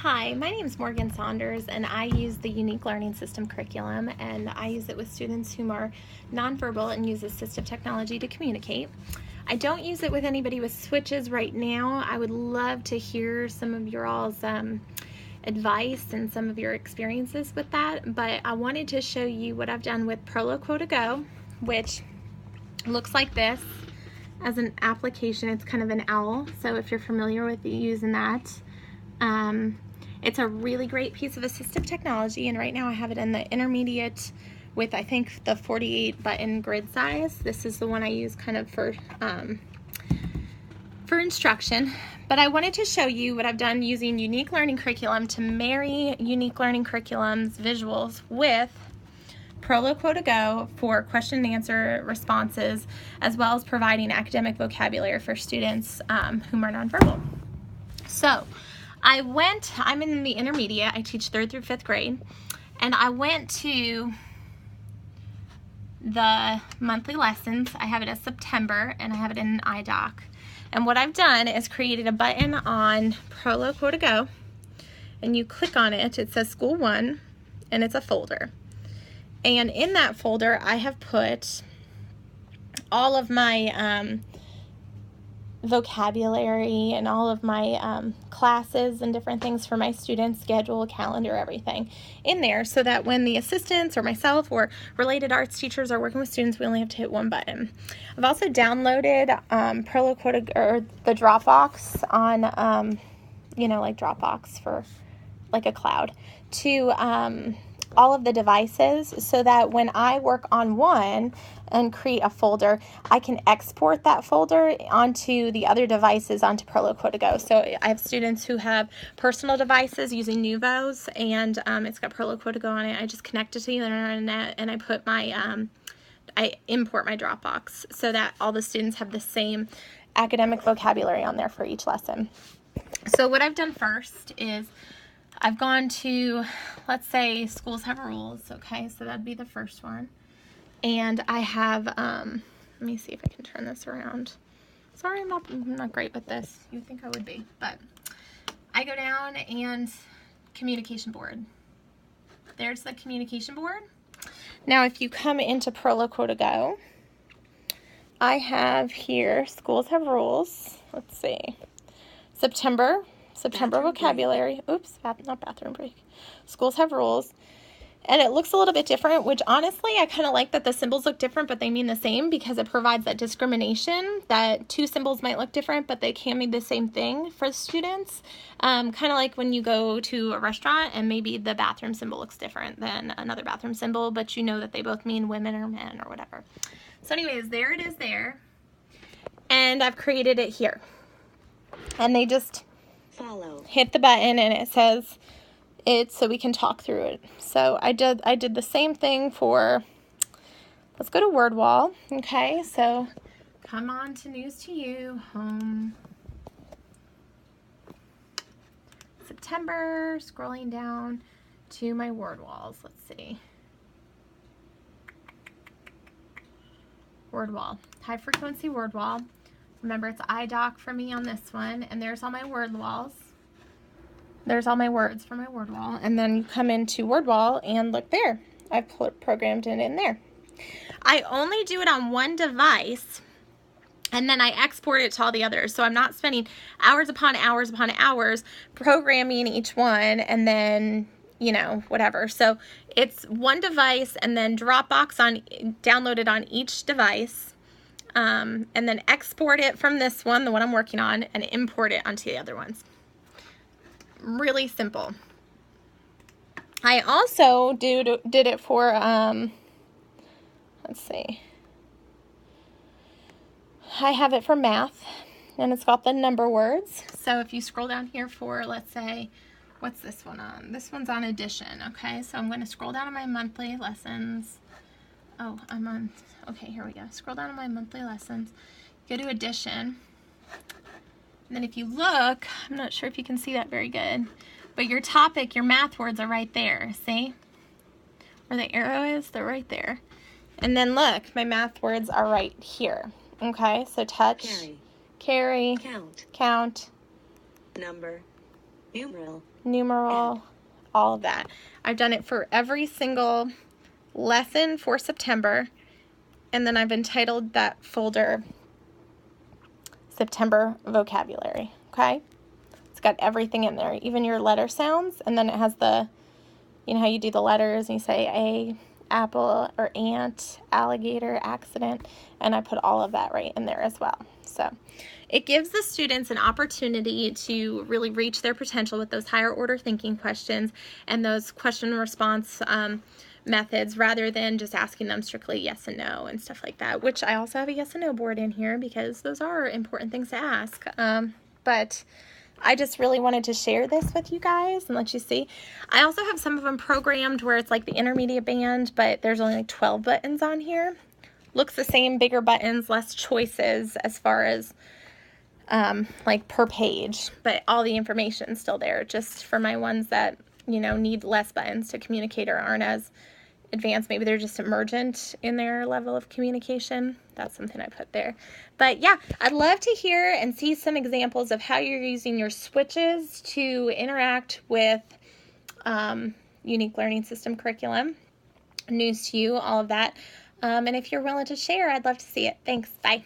Hi, my name is Morgan Saunders, and I use the Unique Learning System curriculum, and I use it with students who are nonverbal and use assistive technology to communicate. I don't use it with anybody with switches right now. I would love to hear some of your all's advice and some of your experiences with that, but I wanted to show you what I've done with ProLo to Go, which looks like this as an application. It's kind of an owl, so if you're familiar with using that, it's a really great piece of assistive technology, and right now I have it in the intermediate with, I think, the 48 button grid size. This is the one I use kind of for instruction, but I wanted to show you what I've done using Unique Learning Curriculum to marry Unique Learning Curriculum's visuals with ProLo to Go for question and answer responses, as well as providing academic vocabulary for students whom are nonverbal. So I'm in the intermediate, I teach 3rd through 5th grade, and I went to the monthly lessons. I have it as September, and I have it in an iDoc. And what I've done is created a button on ProLo to Go, and you click on it, it says School 1, and it's a folder. And in that folder, I have put all of my vocabulary and all of my classes and different things for my students, schedule, calendar, everything in there, so that when the assistants or myself or related arts teachers are working with students, we only have to hit one button. I've also downloaded ProLo or the Dropbox on, like Dropbox for like a cloud, to all of the devices, so that when I work on one and create a folder, I can export that folder onto the other devices onto ProLo to Go. So I have students who have personal devices using Nuvos, and it's got ProLo to Go on it. I just connect it to the internet, and I put my I import my Dropbox so that all the students have the same academic vocabulary on there for each lesson. So what I've done first is I've gone to, let's say, schools have rules, okay, so that'd be the first one. And I have, let me see if I can turn this around. Sorry, I'm not great with this. You'd think I would be, but I go down and communication board. There's the communication board. Now, if you come into ProLo to Go, I have here, schools have rules. Let's see. September vocabulary. Break. Oops, not bathroom break. Schools have rules. And it looks a little bit different, which honestly, I kind of like that the symbols look different, but they mean the same, because it provides that discrimination that two symbols might look different, but they can mean the same thing for students. Kind of like when you go to a restaurant and maybe the bathroom symbol looks different than another bathroom symbol, but you know that they both mean women or men or whatever. So anyways, there it is there. And I've created it here. And they just hit the button and it says it, so we can talk through it. So I did the same thing for, let's go to word wall. Okay, so come on to News to You, home. September, scrolling down to my word walls. Let's see. Word wall, high frequency word wall. Remember, it's iDoc for me on this one, and there's all my word walls. There's all my words for my word wall, and then you come into word wall and look there. I've programmed it in there. I only do it on one device, and then I export it to all the others. So I'm not spending hours upon hours upon hours programming each one, and then, whatever. So it's one device, and then Dropbox downloaded on each device. And then export it from this one, the one I'm working on, and import it onto the other ones. Really simple. I also did it for, let's see. I have it for math, and it's got the number words. So if you scroll down here for, let's say, what's this one on? This one's on addition, okay? So I'm going to scroll down to my monthly lessons. Oh, I'm on, okay, here we go. Scroll down to my monthly lessons, go to addition, and then if you look, I'm not sure if you can see that very good, but your topic, your math words are right there, see? Where the arrow is, they're right there. And then look, my math words are right here, okay? So touch, carry, count, number, numeral, all of that. I've done it for every single lesson for September, and then I've entitled that folder September vocabulary, okay? It's got everything in there, even your letter sounds, and then it has the, you know how you do the letters and you say a, apple, or ant, alligator, accident, and I put all of that right in there as well. So it gives the students an opportunity to really reach their potential with those higher order thinking questions and those question and response methods, rather than just asking them strictly yes and no and stuff like that, which I also have a yes and no board in here because those are important things to ask. But I just really wanted to share this with you guys and let you see. I also have some of them programmed where it's like the intermediate band, but there's only like 12 buttons on here. Looks the same, bigger buttons, less choices as far as like per page, but all the information's still there, just for my ones that, you know, need less buttons to communicate or aren't as advanced. Maybe they're just emergent in their level of communication. That's something I put there. But yeah, I'd love to hear and see some examples of how you're using your switches to interact with unique learning system curriculum, news to you, all of that. And if you're willing to share, I'd love to see it. Thanks. Bye.